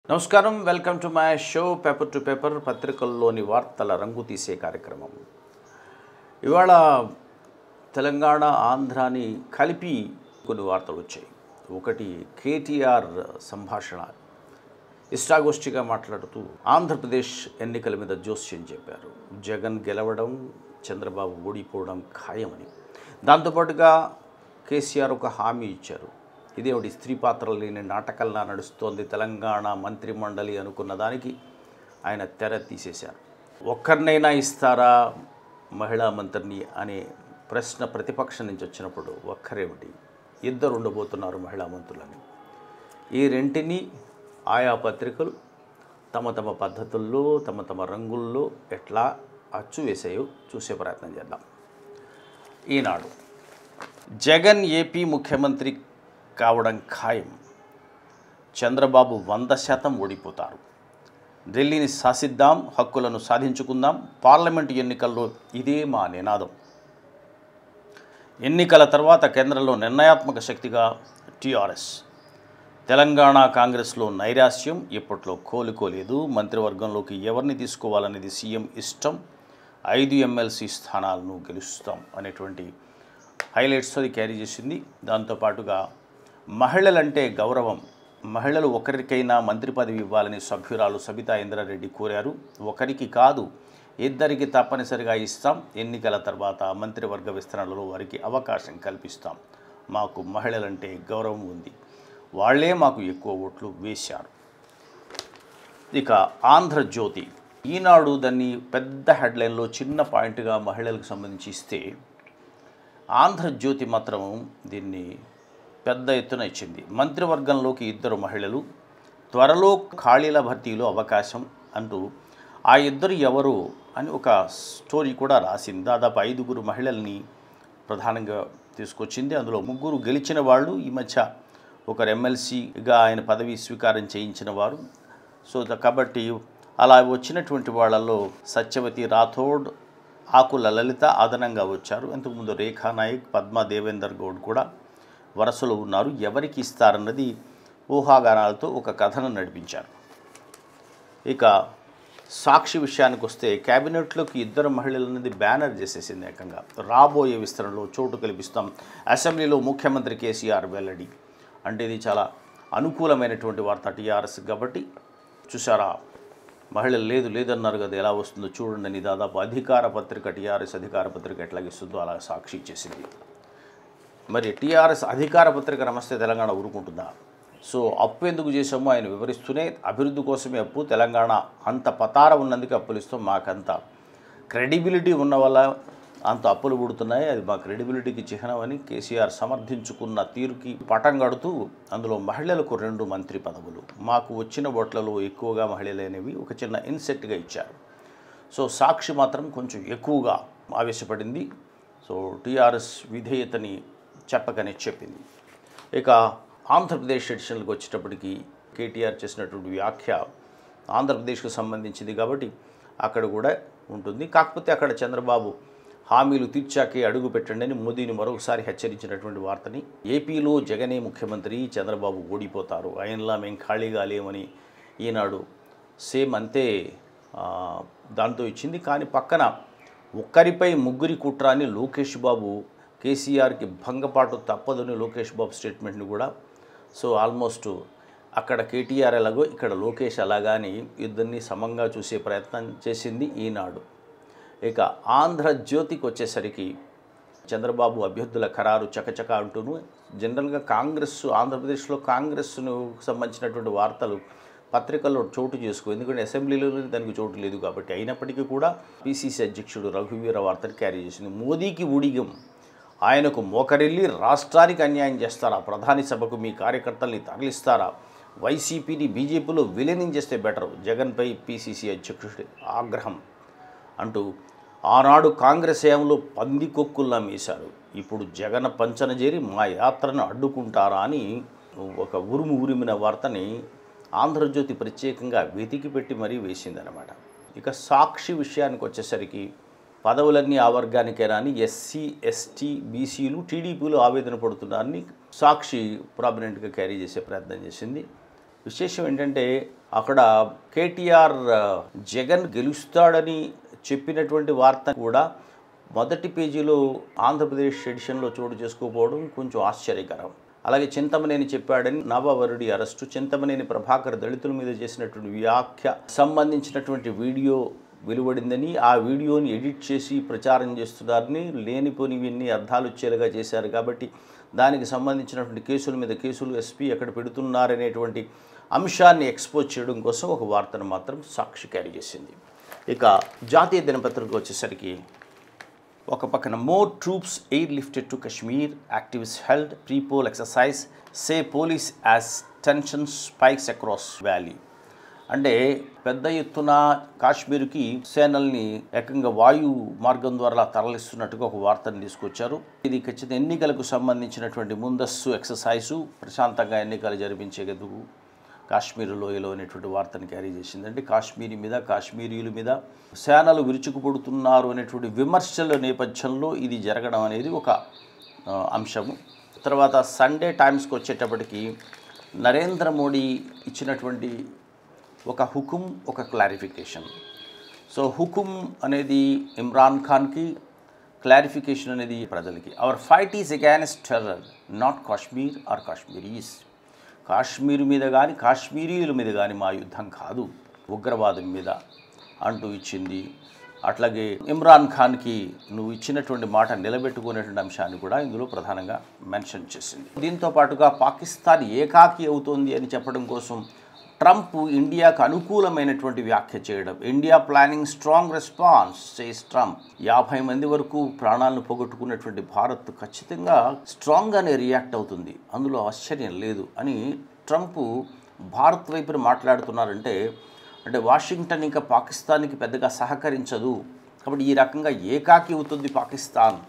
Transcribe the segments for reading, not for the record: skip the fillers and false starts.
నమస్కారం, welcome to my show paper to paper. పత్రికల్లోని వార్తల రంగు తీసే కార్యక్రమం. ఇవాళ తెలంగాణ ఆంధ్రాని కలిపి కొన్ని వార్తలు వచ్చాయి. ఒకటి, కేటీఆర్ సంభాషణ ఇష్టాగోష్ఠిగా మాట్లాడుతూ ఆంధ్రప్రదేశ్ ఎన్నికల మీద జోస్యం చెప్పారు. జగన్ గెలవడం, చంద్రబాబు ఓడిపోవడం ఖాయమని. దాంతోపాటుగా కేసీఆర్ ఒక హామీ ఇచ్చారు. ఇదేమిటి, స్త్రీ పాత్రలు లేని నాటకల్లా నడుస్తోంది తెలంగాణ మంత్రి మండలి అనుకున్న దానికి ఆయన తెర తీసేశారు. ఒక్కరినైనా ఇస్తారా మహిళా మంత్రిని అనే ప్రశ్న ప్రతిపక్షం నుంచి వచ్చినప్పుడు ఒక్కరేమిటి, ఇద్దరు ఉండబోతున్నారు మహిళా మంత్రులని. ఈ రెంటిని ఆయా పత్రికలు తమ తమ పద్ధతుల్లో తమ తమ రంగుల్లో ఎట్లా అచ్చు వేసాయో చూసే ప్రయత్నం చేద్దాం. ఈనాడు, జగన్ ఏపీ ముఖ్యమంత్రి కావడం ఖాయం, చంద్రబాబు 100% ఓడిపోతారు, ఢిల్లీని శాసిద్దాం, హక్కులను సాధించుకుందాం, పార్లమెంటు ఎన్నికల్లో ఇదే మా నినాదం, ఎన్నికల తర్వాత కేంద్రంలో నిర్ణయాత్మక శక్తిగా టీఆర్ఎస్, తెలంగాణ కాంగ్రెస్లో నైరాశ్యం ఇప్పట్లో కోలుకోలేదు, మంత్రివర్గంలోకి ఎవరిని తీసుకోవాలనేది సీఎం ఇష్టం, 5 ఎమ్మెల్సీ స్థానాలను గెలుస్తాం అనేటువంటి హైలైట్స్ అది క్యారీ చేసింది. దాంతోపాటుగా మహిళలంటే గౌరవం, మహిళలు ఒకరికైనా మంత్రి పదవి ఇవ్వాలని సభ్యురాలు సబితా ఇంద్రారెడ్డి కోరారు. ఒకరికి కాదు, ఇద్దరికి తప్పనిసరిగా ఇస్తాం, ఎన్నికల తర్వాత మంత్రివర్గ విస్తరణలో వారికి అవకాశం కల్పిస్తాం, మాకు మహిళలంటే గౌరవం ఉంది, వాళ్లే మాకు ఎక్కువ ఓట్లు వేశారు. ఇక ఆంధ్రజ్యోతి, ఈనాడు దాన్ని పెద్ద హెడ్లైన్లో చిన్న పాయింట్గా మహిళలకు సంబంధించి ఇస్తే, ఆంధ్రజ్యోతి మాత్రం దీన్ని పెద్ద ఎత్తున ఇచ్చింది. మంత్రివర్గంలోకి 2 మహిళలు, త్వరలో ఖాళీల భర్తీలో అవకాశం అంటూ ఆ ఇద్దరు ఎవరు అని ఒక స్టోరీ కూడా రాసింది. దాదాపు 5 మహిళల్ని ప్రధానంగా తీసుకొచ్చింది. అందులో 3 గెలిచిన వాళ్ళు, ఈ మధ్య ఒకరు ఎమ్మెల్సీగా ఆయన పదవి స్వీకారం చేయించిన వారు. సో కాబట్టి అలా వచ్చినటువంటి వాళ్ళల్లో సత్యవతి రాథోడ్, ఆకుల లలిత అదనంగా వచ్చారు. ఇంతకుముందు రేఖా నాయక్, పద్మా దేవేందర్ గౌడ్ కూడా వరుసలో ఉన్నారు. ఎవరికి ఇస్తారన్నది ఊహాగానాలతో ఒక కథను నడిపించారు. ఇక సాక్షి విషయానికి వస్తే, కేబినెట్లోకి 2 మహిళలన్నది బ్యానర్ చేసేసింది ఏకంగా. రాబోయే విస్తరణలో చోటు కల్పిస్తాం, అసెంబ్లీలో ముఖ్యమంత్రి కేసీఆర్ వెల్లడి. అంటే ఇది చాలా అనుకూలమైనటువంటి వార్త టీఆర్ఎస్ కాబట్టి. చూసారా, మహిళలు లేదన్నారు కదా, ఎలా వస్తుందో చూడండి అని దాదాపు అధికార పత్రిక, టీఆర్ఎస్ అధికార పత్రిక ఎట్లాగిస్తుందో అలా సాక్షి ఇచ్చేసింది. మరి టీఆర్ఎస్ అధికార పత్రిక నమస్తే తెలంగాణ ఊరుకుంటుందా? సో అప్పు ఎందుకు చేసామో ఆయన వివరిస్తూనే, అభివృద్ధి కోసమే అప్పు, తెలంగాణ అంత పతార ఉన్నందుకు అప్పులు ఇస్తాం, మాకంత క్రెడిబిలిటీ ఉన్న వల్ల అంత అప్పులు పుడుతున్నాయి, అది మా క్రెడిబిలిటీకి చిహ్నం అని కేసీఆర్ సమర్థించుకున్న తీరుకి పటం కడుతూ, అందులో మహిళలకు 2 మంత్రి పదవులు, మాకు వచ్చిన ఓట్లలో ఎక్కువగా మహిళలనేవి ఒక చిన్న ఇన్సెట్గా ఇచ్చారు. సో సాక్షి మాత్రం కొంచెం ఎక్కువగా ఆవేశపడింది. సో టీఆర్ఎస్ విధేయతని చెప్పకనే చెప్పింది. ఇక ఆంధ్రప్రదేశ్ ఎడిషన్లకు వచ్చేటప్పటికి కేటీఆర్ చేసినటువంటి వ్యాఖ్య ఆంధ్రప్రదేశ్కు సంబంధించింది కాబట్టి అక్కడ కూడా ఉంటుంది. కాకపోతే అక్కడ చంద్రబాబు హామీలు తీర్చాకే అడుగు పెట్టండి అని మోదీని మరొకసారి హెచ్చరించినటువంటి వార్తని, ఏపీలో జగనే ముఖ్యమంత్రి, చంద్రబాబు ఓడిపోతారు, ఆయనలా మేము ఖాళీగా లేమని ఈనాడు సేమ్ అంతే దాంతో ఇచ్చింది. కానీ పక్కన ఒక్కరిపై 3 కుట్ర అని లోకేష్ బాబు, కేసీఆర్కి భంగపాటు తప్పదని లోకేష్ బాబు స్టేట్మెంట్ని కూడా, సో ఆల్మోస్ట్ అక్కడ కేటీఆర్ ఎలాగో ఇక్కడ లోకేష్ అలాగా అని ఇద్దరిని సమంగా చూసే ప్రయత్నం చేసింది ఈనాడు. ఇక ఆంధ్రజ్యోతికి వచ్చేసరికి, చంద్రబాబు అభ్యర్థుల ఖరారు చకచక అంటూను, జనరల్గా కాంగ్రెస్, ఆంధ్రప్రదేశ్లో కాంగ్రెస్ను సంబంధించినటువంటి వార్తలు పత్రికల్లో చోటు చేసుకో, ఎందుకంటే అసెంబ్లీలో దానికి చోటు లేదు కాబట్టి. అయినప్పటికీ కూడా పిసిసి అధ్యక్షుడు రఘువీర వార్తను క్యారీ చేసింది. మోదీకి ఊడిగం, ఆయనకు మోకరిల్లి రాష్ట్రానికి అన్యాయం చేస్తారా, ప్రధాని సభకు మీ కార్యకర్తల్ని తరలిస్తారా, వైసీపీని బీజేపీలో విలీనం చేస్తే బెటర్, జగన్పై పిసిసి అధ్యక్షుడి ఆగ్రహం అంటూ, ఆనాడు కాంగ్రెస్ హయాంలో పందికొక్కుల్లా మీశారు, ఇప్పుడు జగన్ పంచన చేరి మా యాత్రను అడ్డుకుంటారా అని ఒక ఉరిమిన వార్తని ఆంధ్రజ్యోతి ప్రత్యేకంగా వెతికి పెట్టి మరీ వేసిందనమాట. ఇక సాక్షి విషయానికి వచ్చేసరికి, పదవులన్నీ ఆ వర్గానికేనా అని ఎస్సీ, ఎస్టీ, బీసీలు టీడీపీలో ఆవేదన పడుతున్నారని సాక్షి ప్రామినెంట్గా క్యారీ చేసే ప్రయత్నం చేసింది. విశేషం ఏంటంటే అక్కడ కేటీఆర్ జగన్ గెలుస్తాడని చెప్పినటువంటి వార్త కూడా మొదటి పేజీలో ఆంధ్రప్రదేశ్ ఎడిషన్లో చోటు చేసుకోకపోవడం కొంచెం ఆశ్చర్యకరం. అలాగే చింతమనేని చెప్పాడని నవవరుడి అరెస్టు, చింతమనేని ప్రభాకర్ దళితుల మీద చేసినటువంటి వ్యాఖ్య సంబంధించినటువంటి వీడియో వెలువడిందని, ఆ వీడియోని ఎడిట్ చేసి ప్రచారం చేస్తున్నారని, లేనిపోనివన్నీ అర్థాలు వచ్చేలాగా చేశారు కాబట్టి దానికి సంబంధించినటువంటి కేసుల మీద కేసులు ఎస్పీ ఎక్కడ పెడుతున్నారనేటువంటి అంశాన్ని ఎక్స్పోజ్ చేయడం కోసం ఒక వార్తను మాత్రం సాక్షి క్యారీ చేసింది. ఇక జాతీయ దినపత్రిక వచ్చేసరికి ఒక పక్కన more troops air lifted to Kashmir, activist held pre poll exercise, say police as tension spikes across valley. అంటే పెద్ద ఎత్తున కాశ్మీర్కి సేనల్ని ఏకంగా వాయు మార్గం ద్వారా తరలిస్తున్నట్టుగా ఒక వార్తను తీసుకొచ్చారు. ఇది ఖచ్చితంగా ఎన్నికలకు సంబంధించినటువంటి ముందస్తు ఎక్సర్సైజు, ప్రశాంతంగా ఎన్నికలు జరిపించేందుకు కాశ్మీర్ లోయలో అనేటువంటి వార్తను క్యారీ చేసింది. అంటే కాశ్మీరీ మీద, కాశ్మీరీల మీద సేనలు విరుచుకుపడుతున్నారు అనేటువంటి విమర్శల నేపథ్యంలో ఇది జరగడం అనేది ఒక అంశము. తర్వాత సండే టైమ్స్కి వచ్చేటప్పటికి నరేంద్ర మోడీ ఇచ్చినటువంటి ఒక హుకుం, ఒక క్లారిఫికేషన్. సో హుకుం అనేది ఇమ్రాన్ ఖాన్కి, క్లారిఫికేషన్ అనేది ప్రజలకి. Our fight is against terror, not Kashmir or Kashmiris. Kashmir మీద కానీ కాశ్మీరీల మీద కానీ మా యుద్ధం కాదు, ఉగ్రవాదం మీద అంటూ ఇచ్చింది. అట్లాగే ఇమ్రాన్ ఖాన్కి నువ్వు ఇచ్చినటువంటి మాట నిలబెట్టుకునేటువంటి అంశాన్ని కూడా ఇందులో ప్రధానంగా మెన్షన్ చేసింది. దీంతో పాటుగా పాకిస్తాన్ ఏకాకి అవుతోంది అని చెప్పడం కోసం ట్రంప్ ఇండియాకు అనుకూలమైనటువంటి వ్యాఖ్య చేయడం. India planning strong response says Trump. 50 మంది వరకు ప్రాణాలను పోగొట్టుకున్నటువంటి భారత్ ఖచ్చితంగా స్ట్రాంగ్గానే రియాక్ట్ అవుతుంది, అందులో ఆశ్చర్యం లేదు అని ట్రంప్ భారత్ వైపున మాట్లాడుతున్నారంటే, అంటే వాషింగ్టన్ ఇంకా పాకిస్తాన్కి పెద్దగా సహకరించదు కాబట్టి ఈ రకంగా ఏకాకి అవుతుంది పాకిస్తాన్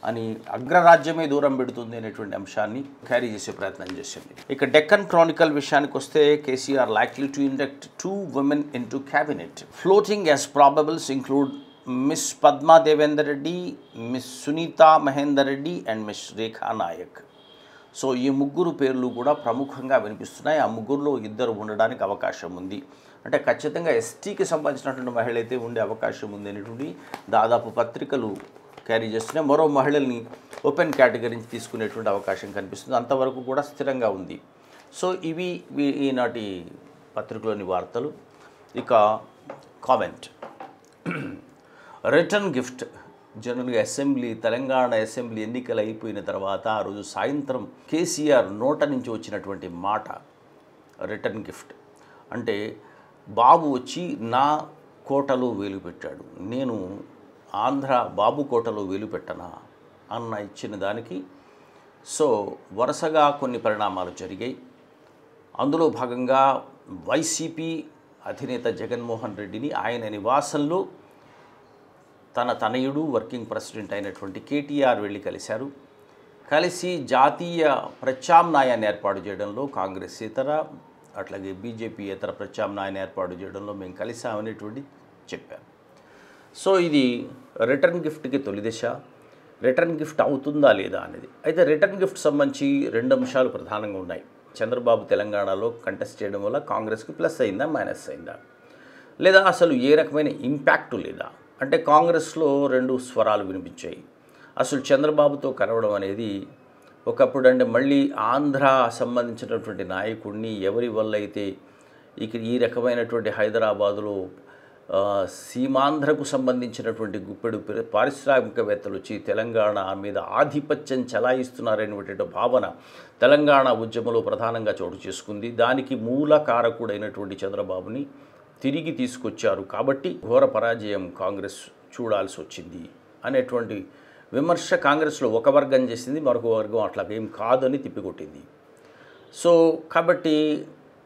అని, అగ్రరాజ్యమే దూరం పెడుతుంది అనేటువంటి అంశాన్ని క్యారీ చేసే ప్రయత్నం చేసింది. ఇక డెక్కన్ క్రానికల్ విషయానికి వస్తే KCR likely to induct 2 women into cabinet. Floating as probables include Miss Padma Devendra Reddy, Miss Sunita Mahendra Reddy and Miss Rekha Nayak. So ఈ ముగ్గురు పేర్లు కూడా ప్రముఖంగా వినిపిస్తున్నాయి. ఆ ముగ్గురులో ఇద్దరు ఉండడానికి అవకాశం ఉంది. అంటే ఖచ్చితంగా ఎస్టీకి సంబంధించినటువంటి మహిళ అయితే ఉండే అవకాశం ఉంది అనేటువంటి దాదాపు పత్రికలు క్యారీ చేస్తున్నాయి. మరో మహిళల్ని ఓపెన్ కేటగిరీ నుంచి తీసుకునేటువంటి అవకాశం కనిపిస్తుంది. అంతవరకు కూడా స్థిరంగా ఉంది. సో ఇవి ఈనాటి పత్రికలోని వార్తలు. ఇక కామెంట్. Return gift. జనరల్గా తెలంగాణ అసెంబ్లీ ఎన్నికలు అయిపోయిన తర్వాత ఆ రోజు సాయంత్రం కేసీఆర్ నోట నుంచి వచ్చినటువంటి మాట రిటర్న్ గిఫ్ట్. అంటే బాబు వచ్చి నా కోటలో వేలు పెట్టాడు, నేను ఆంధ్ర బాబు కోటలో వేలు పెట్టనా అన్న ఇచ్చిన దానికి సో వరుసగా కొన్ని పరిణామాలు జరిగాయి. అందులో భాగంగా వైసీపీ అధినేత జగన్మోహన్ రెడ్డిని ఆయన నివాసంలో తన తనయుడు వర్కింగ్ ప్రెసిడెంట్ అయినటువంటి కేటీఆర్ వెళ్ళి కలిశారు. కలిసి జాతీయ ప్రత్యామ్నాయాన్ని ఏర్పాటు చేయడంలో కాంగ్రెస్ ఇతర అట్లాగే బీజేపీ ఇతర ప్రత్యామ్నాయాన్ని ఏర్పాటు చేయడంలో మేము కలిసామనేటువంటి చెప్పారు. సో ఇది రిటర్న్ గిఫ్ట్కి తొలి దశ. రిటర్న్ గిఫ్ట్ అవుతుందా లేదా అనేది. అయితే రిటర్న్ గిఫ్ట్ సంబంధించి 2 అంశాలు ప్రధానంగా ఉన్నాయి. చంద్రబాబు తెలంగాణలో కంటెస్ట్ చేయడం వల్ల కాంగ్రెస్కి ప్లస్ అయిందా, మైనస్ అయిందా, లేదా అసలు ఏ రకమైన ఇంపాక్ట్ లేదా. అంటే కాంగ్రెస్లో 2 స్వరాలు వినిపించాయి. అసలు చంద్రబాబుతో కలవడం అనేది ఒకప్పుడు అంటే మళ్ళీ ఆంధ్ర సంబంధించినటువంటి నాయకుడిని ఎవరి వల్ల అయితే ఇక ఈ రకమైనటువంటి హైదరాబాదులో సీమాంధ్రకు సంబంధించినటువంటి గుప్పెడు పారిశ్రామికవేత్తలు వచ్చి తెలంగాణ మీద ఆధిపత్యం చెలాయిస్తున్నారనేటువంటి భావన తెలంగాణ ఉద్యమంలో ప్రధానంగా చోటు చేసుకుంది. దానికి మూల కారకుడైనటువంటి చంద్రబాబుని తిరిగి తీసుకొచ్చారు కాబట్టి ఘోర పరాజయం కాంగ్రెస్ చూడాల్సి వచ్చింది అనేటువంటి విమర్శ కాంగ్రెస్లో ఒక వర్గం చేసింది, మరొక వర్గం అట్లాగేం కాదని తిప్పికొట్టింది. సో కాబట్టి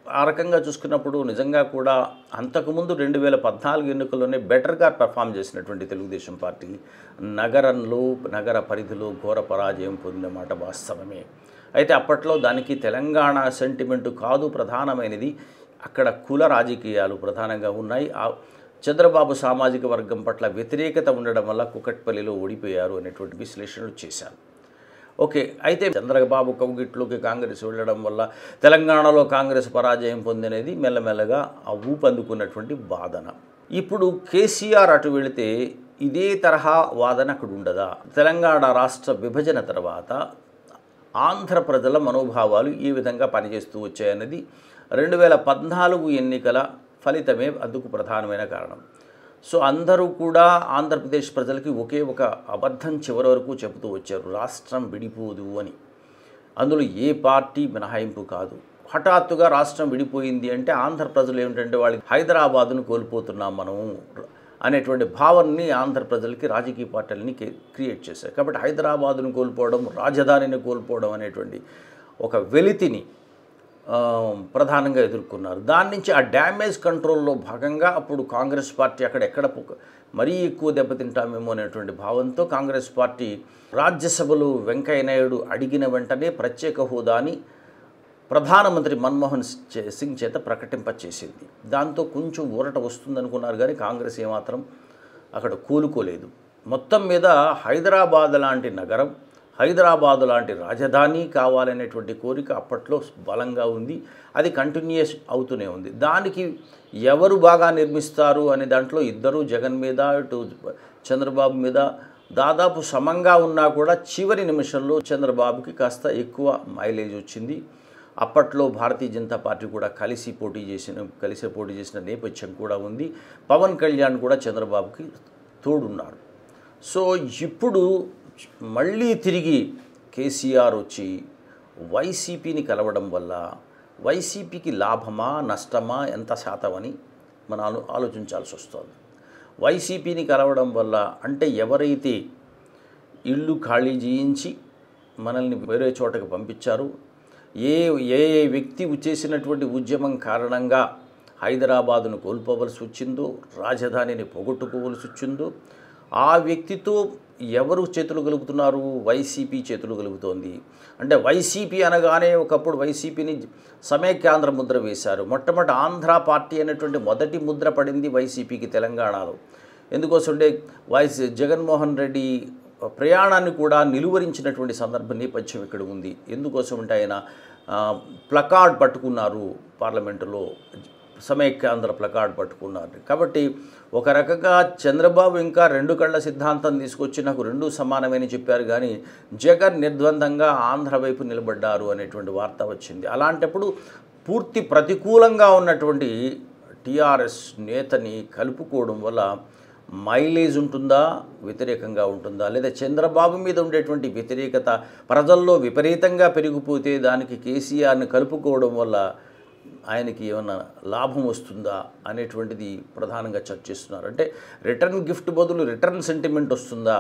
ఆ రకంగా చూసుకున్నప్పుడు నిజంగా కూడా అంతకుముందు 2014 ఎన్నికల్లోనే బెటర్గా పర్ఫామ్ చేసినటువంటి తెలుగుదేశం పార్టీ నగర పరిధిలో ఘోర పరాజయం పొందినమాట వాస్తవమే. అయితే అప్పట్లో దానికి తెలంగాణ సెంటిమెంటు కాదు ప్రధానమైనది, అక్కడ కుల రాజకీయాలు ప్రధానంగా ఉన్నాయి. చంద్రబాబు సామాజిక వర్గం పట్ల వ్యతిరేకత ఉండడం వల్ల కుకట్పల్లిలో ఓడిపోయారు అనేటువంటి విశ్లేషణలు చేశారు. ఓకే, అయితే చంద్రబాబు కౌగిట్లోకి కాంగ్రెస్ వెళ్ళడం వల్ల తెలంగాణలో కాంగ్రెస్ పరాజయం పొందినది మెల్లమెల్లగా ఆ ఊపందుకున్నటువంటి వాదన. ఇప్పుడు కేసీఆర్ అటు వెళితే ఇదే తరహా వాదన అక్కడ ఉండదా? తెలంగాణ రాష్ట్ర విభజన తర్వాత ఆంధ్ర ప్రజల మనోభావాలు ఈ విధంగా పనిచేస్తూ వచ్చాయన్నది 2014 ఎన్నికల ఫలితమే అందుకు ప్రధానమైన కారణం. సో అందరూ కూడా ఆంధ్రప్రదేశ్ ప్రజలకి ఒకే ఒక అబద్ధం చివరి వరకు చెబుతూ వచ్చారు, రాష్ట్రం విడిపోదు అని. అందులో ఏ పార్టీ మినహాయింపు కాదు. హఠాత్తుగా రాష్ట్రం విడిపోయింది అంటే ఆంధ్ర ప్రజలు ఏమిటంటే వాళ్ళకి హైదరాబాదును కోల్పోతున్నాం మనం అనేటువంటి భావనని ఆంధ్ర ప్రజలకి రాజకీయ పార్టీలని క్రియేట్ చేశారు. కాబట్టి హైదరాబాదును కోల్పోవడం, రాజధానిని కోల్పోవడం అనేటువంటి ఒక వెలితిని ప్రధానంగా ఎదుర్కొన్నారు. దాని నుంచి ఆ డ్యామేజ్ కంట్రోల్లో భాగంగా అప్పుడు కాంగ్రెస్ పార్టీ అక్కడెక్కడ మరీ ఎక్కువ దెబ్బతింటామేమో అనేటువంటి భావంతో కాంగ్రెస్ పార్టీ రాజ్యసభలో వెంకయ్య నాయుడు అడిగిన వెంటనే ప్రత్యేక హోదాని ప్రధానమంత్రి మన్మోహన్ సింగ్ చేత ప్రకటింపచేసింది. దాంతో కొంచెం ఊరట వస్తుందనుకున్నారు, కానీ కాంగ్రెస్ ఏమాత్రం అక్కడ కోలుకోలేదు. మొత్తం మీద హైదరాబాద్ లాంటి నగరం, హైదరాబాదు లాంటి రాజధాని కావాలనేటువంటి కోరిక అప్పట్లో బలంగా ఉంది. అది కంటిన్యూస్ అవుతూనే ఉంది. దానికి ఎవరు బాగా నిర్మిస్తారు అనే దాంట్లో ఇద్దరు జగన్ మీద ఇటు చంద్రబాబు మీద దాదాపు సమంగా ఉన్నా కూడా చివరి నిమిషంలో చంద్రబాబుకి కాస్త ఎక్కువ మైలేజ్ వచ్చింది. అప్పట్లో భారతీయ జనతా పార్టీ కూడా కలిసి పోటీ చేసిన నేపథ్యం కూడా ఉంది. పవన్ కళ్యాణ్ కూడా చంద్రబాబుకి తోడున్నారు. సో ఇప్పుడు మళ్ళీ తిరిగి కేసీఆర్ వచ్చి వైసీపీని కలవడం వల్ల వైసీపీకి లాభమా నష్టమా ఎంత శాతం అని మనం ఆలోచించాల్సి వస్తుంది. వైసీపీని కలవడం వల్ల అంటే ఎవరైతే ఇల్లు ఖాళీ చేయించి మనల్ని వేరే చోటకి పంపించారు, ఏ వ్యక్తి చేసినటువంటి ఉద్యమం కారణంగా హైదరాబాదును కోల్పోవలసి వచ్చిందో, రాజధానిని పోగొట్టుకోవలసి వచ్చిందో, ఆ వ్యక్తితో ఎవరు చేతులు కలుపుతున్నారు? వైసీపీ చేతులు కలుపుతోంది. అంటే వైసీపీ అనగానే ఒకప్పుడు వైసీపీని సమైక్యాంధ్ర ముద్ర వేశారు. మొట్టమొదటి ఆంధ్ర పార్టీ అనేటువంటి మొదటి ముద్ర పడింది వైసీపీకి తెలంగాణలో. ఎందుకోసంటే జగన్మోహన్ రెడ్డి ప్రయాణాన్ని కూడా నిలువరించినటువంటి సందర్భ నేపథ్యం ఇక్కడ ఉంది. ఎందుకోసం అంటే ఆయన ప్లకార్డ్ పట్టుకున్నారు, పార్లమెంటులో సమైక్యాంధ్ర ప్లకార్డ్ పట్టుకున్నారు. కాబట్టి ఒక రకంగా చంద్రబాబు ఇంకా రెండు కళ్ళ సిద్ధాంతం తీసుకొచ్చి నాకు రెండు సమానమని చెప్పారు, కానీ జగన్ నిర్ద్వందంగా ఆంధ్ర వైపు నిలబడ్డారు అనేటువంటి వార్త వచ్చింది. అలాంటప్పుడు పూర్తి ప్రతికూలంగా ఉన్నటువంటి టీఆర్ఎస్ నేతని కలుపుకోవడం వల్ల మైలేజ్ ఉంటుందా, వ్యతిరేకంగా ఉంటుందా, లేదా చంద్రబాబు మీద ఉండేటువంటి వ్యతిరేకత ప్రజల్లో విపరీతంగా పెరిగిపోతే దానికి కేసీఆర్ని కలుపుకోవడం వల్ల ఆయనకి ఏమైనా లాభం వస్తుందా అనేటువంటిది ప్రధానంగా చర్చిస్తున్నారు. అంటే రిటర్న్ గిఫ్ట్ బదులు రిటర్న్ సెంటిమెంట్ వస్తుందా?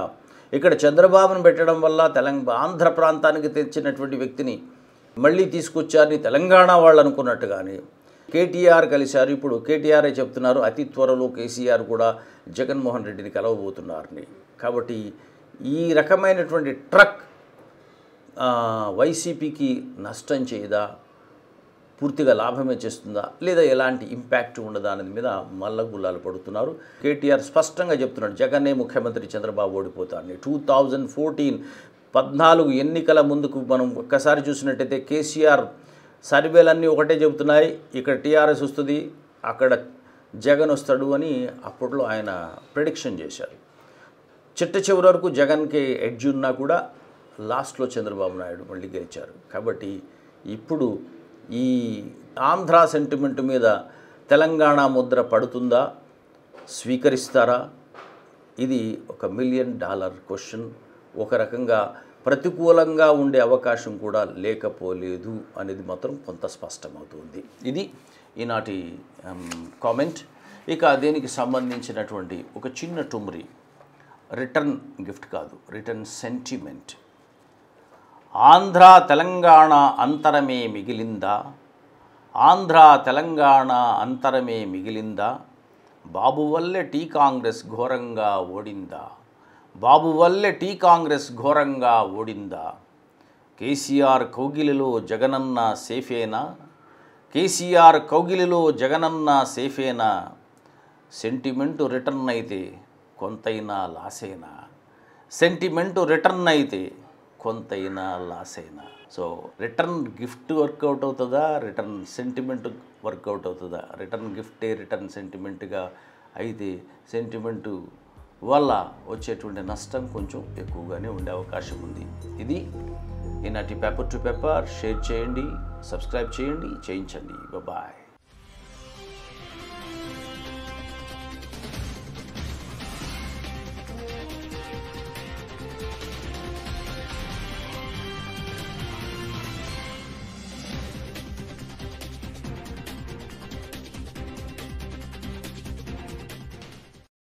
ఇక్కడ చంద్రబాబును పెట్టడం వల్ల ఆంధ్ర ప్రాంతానికి తెచ్చినటువంటి వ్యక్తిని మళ్ళీ తీసుకొచ్చారని తెలంగాణ వాళ్ళు అనుకున్నట్టుగానే కేటీఆర్ కలిశారు. ఇప్పుడు కేటీఆర్ఏ చెప్తున్నారు అతి త్వరలో కేసీఆర్ కూడా జగన్మోహన్ రెడ్డిని కలవబోతున్నారని. కాబట్టి ఈ రకమైనటువంటి ట్రక్ వైసీపీకి నష్టం చేయదా, పూర్తిగా లాభమే చేస్తుందా, లేదా ఎలాంటి ఇంపాక్ట్ ఉండదా అనేది మీద మల్లగుల్లాలు పడుతున్నారు. కేటీఆర్ స్పష్టంగా చెప్తున్నాడు జగన్నే ముఖ్యమంత్రి, చంద్రబాబు ఓడిపోతారని. 2014 ఎన్నికల ముందుకు మనం ఒక్కసారి చూసినట్టయితే కేసీఆర్ సర్వేలన్నీ ఒకటే చెబుతున్నాయి, ఇక్కడ టీఆర్ఎస్ వస్తుంది, అక్కడ జగన్ వస్తాడు అని అప్పట్లో ఆయన ప్రెడిక్షన్ చేశారు. చిట్ట చివరి వరకు జగన్కి ఎడ్జ్ ఉన్నా కూడా లాస్ట్లో చంద్రబాబు నాయుడు మళ్ళీ గెలిచారు. కాబట్టి ఇప్పుడు ఈ ఆంధ్ర సెంటిమెంట్ మీద తెలంగాణ ముద్ర పడుతుందా, స్వీకరిస్తారా? ఇది ఒక $1 మిలియన్ క్వశ్చన్. ఒక రకంగా ప్రతికూలంగా ఉండే అవకాశం కూడా లేకపోలేదు అనేది మాత్రం కొంత స్పష్టమవుతుంది. ఇది ఈనాటి కామెంట్. ఇక దీనికి సంబంధించినటువంటి ఒక చిన్న టుమ్రి, రిటర్న్ గిఫ్ట్ కాదు, రిటర్న్ సెంటిమెంట్. ఆంధ్ర తెలంగాణ అంతరమే మిగిలిందా, ఆంధ్ర తెలంగాణ అంతరమే మిగిలిందా, బాబు వల్లే టీ కాంగ్రెస్ ఘోరంగా ఓడిందా, బాబు వల్లే టీ కాంగ్రెస్ ఘోరంగా ఓడిందా, కేసీఆర్ కౌగిలిలో జగనన్న సేఫేనా, కేసీఆర్ కౌగిలిలో జగనన్న సేఫేనా, సెంటిమెంటు రిటర్న్ అయితే కొంతైనా లాసేనా, సెంటిమెంటు రిటర్న్ అయితే కొంతైనా లాస్ అయినా. సో రిటర్న్ గిఫ్ట్ వర్కౌట్ అవుతుందా, రిటర్న్ సెంటిమెంట్ వర్కౌట్ అవుతుందా? రిటర్న్ గిఫ్టే రిటర్న్ సెంటిమెంట్గా అయితే సెంటిమెంటు వల్ల వచ్చేటువంటి నష్టం కొంచెం ఎక్కువగానే ఉండే అవకాశం ఉంది. ఇది ఈనాటి పేపర్ టు పేపర్. షేర్ చేయండి, సబ్స్క్రైబ్ చేయండి, చేయించండి. బాయ్.